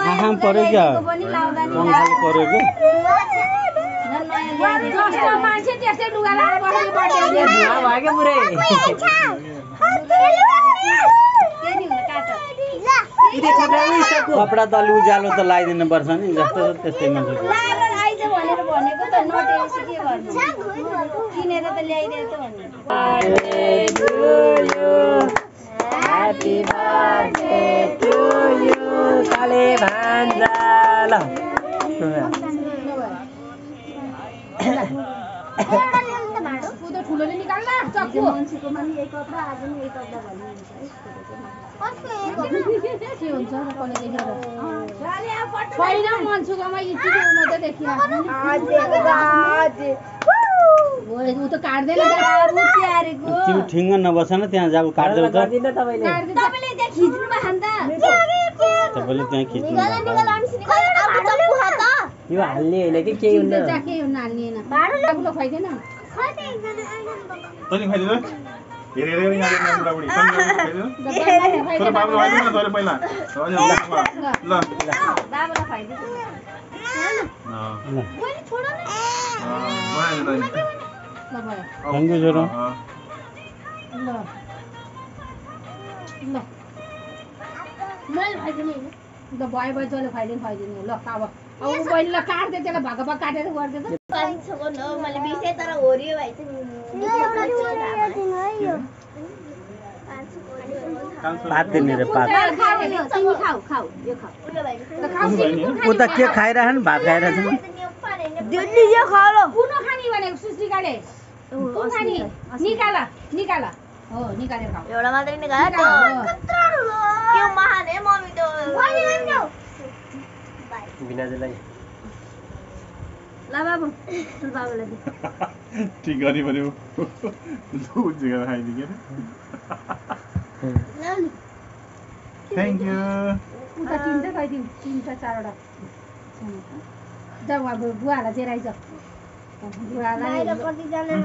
आँखामा पर्यो क्या रङखाले पर्यो क्या मान्छे त्यस्तै लुगा लाएर बस्ने बर्थडे भयो क्या पुरै कपडा त अलि उज्यालो त लगाइदिनु पर्छ नि जस्तो त्यस्तै मान्छे आइज भनेर भनेको त नटेसी के गर्नु किनेर त ल्याइदिए त भन्नु Happy birthday to you, Kale Bhanja. ल ठुलोले निकाल्न चक्कु मान्छेकोमा नि यही कपडा आज नि यही कपडा भन्नुहुन्छ के हुन्छ कसले देखेर छैन मन्छुकोमा यतिको मात्रै देखिरहेको ऊ त काट्दैन तिमी ठिङ्ग नबस न त्यहाँ जाऊ काट्दै त तपाईँले त्यहाँ खिच्नु भएन त तपाईँले त्यहाँ खिच्नु यो हाल्ने होइन कि केही हुन्न केही हुन्न हाल्ने होइन बाबुले खुवाइदिएन तनी खाइदिनु हेरेर नि गाडी बुढाबुढी तर बाबुले खाइदिनु न तैँले पहिला ल बाबुलाई खुवाइदिएन थ्याङ्क यू छोरो ल मैले खुवाइदिने होइन ल भयो जसले खुवाइदिनु ल अब बहिनीलाई काट्दै त्यसलाई भक्क भक्क काटेर गर्दै त मैले बिर्सेँ तर होरियो भाइ पात दिने रे पात तिमी खाऊ खाऊ यो खाऊ ऊ त के खाइरह नि भात खाइरहेछ नि कुन खाने भनेको सुश्रीकाले कुन खाने निकाल निकाल हो निकालेर खाऊ एउटा मात्रै निकाल्यो त्यो महान है मम्मी त बिनाजुलाई ल बाबु ठुल बाबुलाई दे ठीक गरी भन्यो दुध जिगा खाइदियो के थ्याङ्क यू उता तिनवटा खाइदिउँ तिनवटा चारवटा जाऊ अब बुवाहरूलाई जेराइज बुवालाई कतिजना